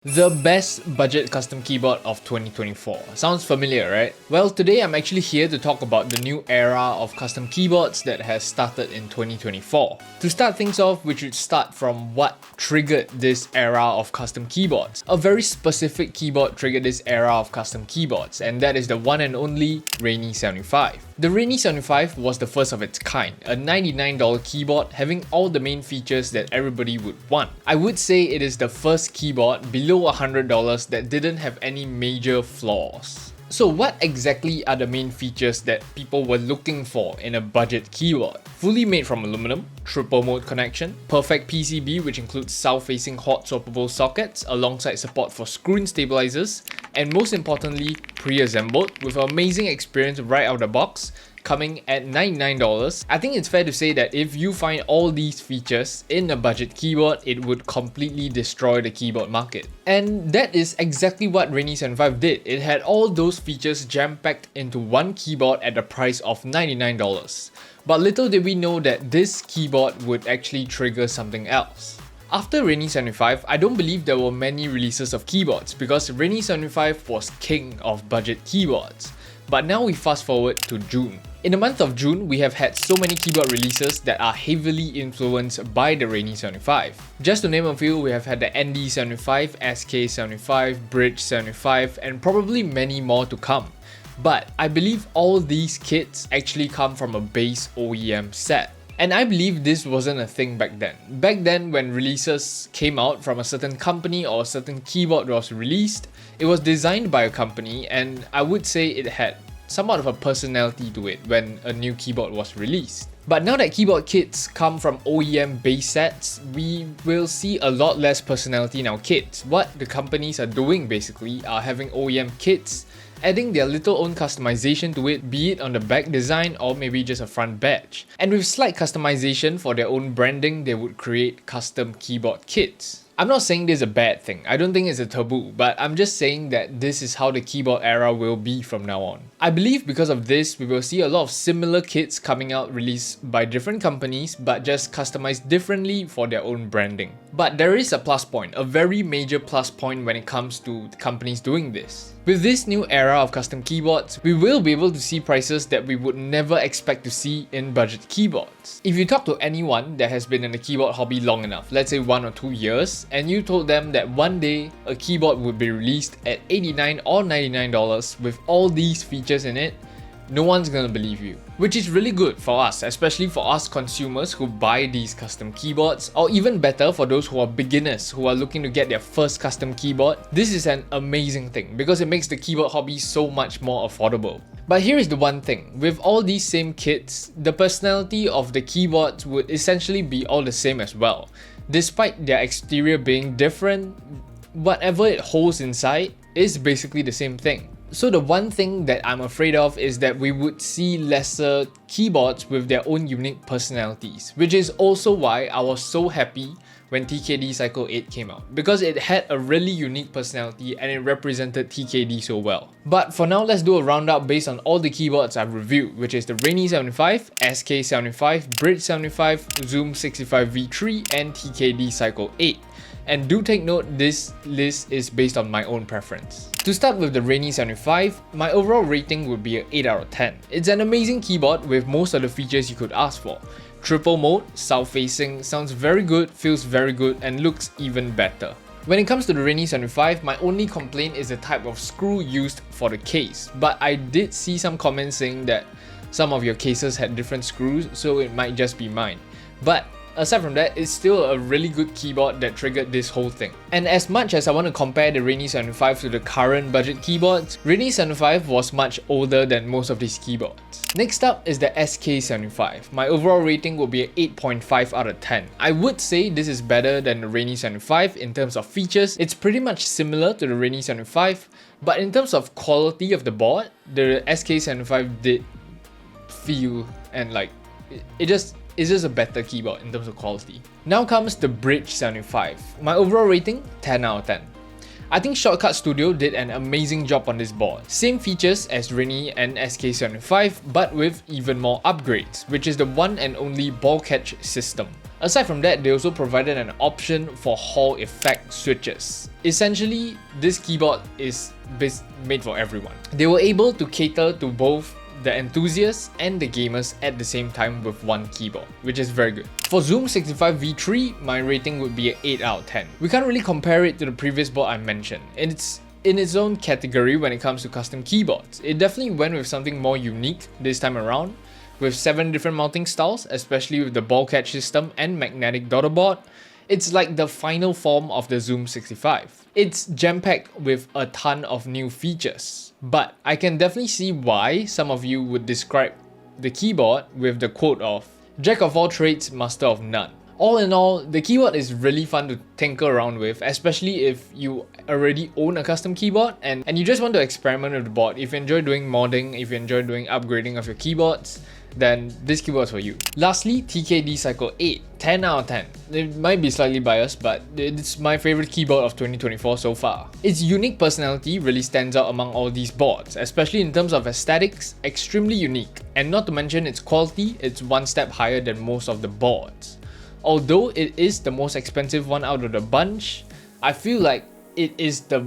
The best budget custom keyboard of 2024. Sounds familiar, right? Well, today I'm actually here to talk about the new era of custom keyboards that has started in 2024. To start things off, we should start from what triggered this era of custom keyboards. A very specific keyboard triggered this era of custom keyboards, and that is the one and only Rainy 75. The Rainy 75 was the first of its kind, a $99 keyboard having all the main features that everybody would want. I would say it is the first keyboard below $100 that didn't have any major flaws. So what exactly are the main features that people were looking for in a budget keyboard? Fully made from aluminum, triple mode connection, perfect PCB which includes south-facing hot swappable sockets alongside support for screw-in stabilizers, and most importantly, pre-assembled with an amazing experience right out of the box, coming at $99. I think it's fair to say that if you find all these features in a budget keyboard, it would completely destroy the keyboard market. And that is exactly what Rainy 75 did. It had all those features jam-packed into one keyboard at the price of $99. But little did we know that this keyboard would actually trigger something else. After Rainy 75, I don't believe there were many releases of keyboards because Rainy 75 was king of budget keyboards. But now we fast forward to June. In the month of June, we have had so many keyboard releases that are heavily influenced by the Rainy 75. Just to name a few, we have had the ND 75, SK 75, Bridge 75, and probably many more to come. But I believe all these kits actually come from a base OEM set. And I believe this wasn't a thing back then. Back then, when releases came out from a certain company or a certain keyboard was released, it was designed by a company, and I would say it had somewhat of a personality to it when a new keyboard was released. But now that keyboard kits come from OEM base sets, we will see a lot less personality in our kits. What the companies are doing basically are having OEM kits, adding their little own customization to it, be it on the back design or maybe just a front badge. And with slight customization for their own branding, they would create custom keyboard kits. I'm not saying this is a bad thing, I don't think it's a taboo, but I'm just saying that this is how the keyboard era will be from now on. I believe because of this, we will see a lot of similar kits coming out released by different companies but just customized differently for their own branding. But there is a plus point, a very major plus point when it comes to companies doing this. With this new era of custom keyboards, we will be able to see prices that we would never expect to see in budget keyboards. If you talk to anyone that has been in the keyboard hobby long enough, let's say 1 or 2 years, and you told them that one day a keyboard would be released at $89 or $99 with all these features in it, no one's gonna believe you. Which is really good for us, especially for us consumers who buy these custom keyboards, or even better for those who are beginners who are looking to get their first custom keyboard. This is an amazing thing because it makes the keyboard hobby so much more affordable. But here is the one thing, with all these same kits, the personality of the keyboards would essentially be all the same as well. Despite their exterior being different, whatever it holds inside is basically the same thing. So the one thing that I'm afraid of is that we would see lesser keyboards with their own unique personalities, which is also why I was so happy when TKD Cycle 8 came out, because it had a really unique personality and it represented TKD so well. But for now, let's do a roundup based on all the keyboards I've reviewed, which is the Rainy 75, SK 75, Bridge 75, Zoom 65V3 and TKD Cycle 8. And do take note, this list is based on my own preference. To start with the Rainy 75, my overall rating would be an 8 out of 10. It's an amazing keyboard with most of the features you could ask for. Triple mode, south-facing, sounds very good, feels very good, and looks even better. When it comes to the Rainy 75, my only complaint is the type of screw used for the case. But I did see some comments saying that some of your cases had different screws, so it might just be mine. But aside from that, it's still a really good keyboard that triggered this whole thing. And as much as I want to compare the Rainy 75 to the current budget keyboards, Rainy 75 was much older than most of these keyboards. Next up is the SK 75. My overall rating will be an 8.5 out of 10. I would say this is better than the Rainy 75 in terms of features. It's pretty much similar to the Rainy 75, but in terms of quality of the board, the SK 75 did feel and it's just a better keyboard in terms of quality. Now comes the Bridge 75. My overall rating, 10 out of 10. I think Shortcut Studio did an amazing job on this board. Same features as Rini and SK75, but with even more upgrades, which is the one and only ball catch system. Aside from that, they also provided an option for Hall effect switches. Essentially, this keyboard is made for everyone. They were able to cater to both the enthusiasts and the gamers at the same time with one keyboard, which is very good. For Zoom 65 V3, my rating would be an 8 out of 10. We can't really compare it to the previous board I mentioned. It's in its own category when it comes to custom keyboards. It definitely went with something more unique this time around, with 7 different mounting styles, especially with the ball catch system and magnetic daughter board. It's like the final form of the Zoom 65. It's jam-packed with a ton of new features, but I can definitely see why some of you would describe the keyboard with the quote of "Jack of all trades, master of none." All in all, the keyboard is really fun to tinker around with, especially if you already own a custom keyboard and you just want to experiment with the board. If you enjoy doing modding, if you enjoy doing upgrading of your keyboards, then this keyboard is for you. Lastly, TKD Cycle 8, 10 out of 10. It might be slightly biased, but it's my favorite keyboard of 2024 so far. Its unique personality really stands out among all these boards, especially in terms of aesthetics, extremely unique. And not to mention its quality, it's one step higher than most of the boards. Although it is the most expensive one out of the bunch, I feel like it is the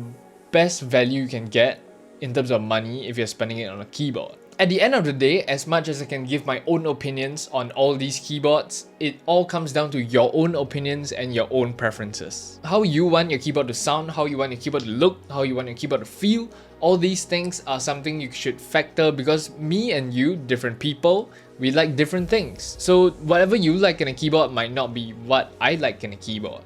best value you can get in terms of money if you're spending it on a keyboard. At the end of the day, as much as I can give my own opinions on all these keyboards, it all comes down to your own opinions and your own preferences. How you want your keyboard to sound, how you want your keyboard to look, how you want your keyboard to feel, all these things are something you should factor because me and you, different people, we like different things. So whatever you like in a keyboard might not be what I like in a keyboard.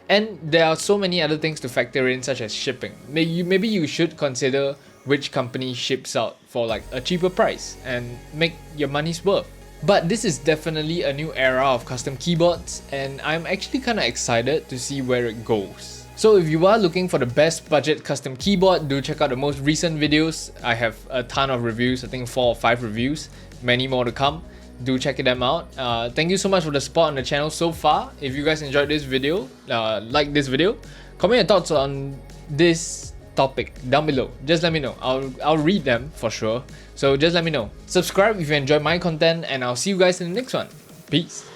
And there are so many other things to factor in, such as shipping. Maybe you should consider which company ships out for like a cheaper price and make your money's worth. But this is definitely a new era of custom keyboards, and I'm actually kind of excited to see where it goes. So if you are looking for the best budget custom keyboard, do check out the most recent videos. I have a ton of reviews, I think 4 or 5 reviews, many more to come. Do check them out. Thank you so much for the support on the channel so far. If you guys enjoyed this video, like this video, comment your thoughts on this topic down below. Just let me know. I'll read them for sure. So just let me know. Subscribe if you enjoy my content, and I'll see you guys in the next one. Peace.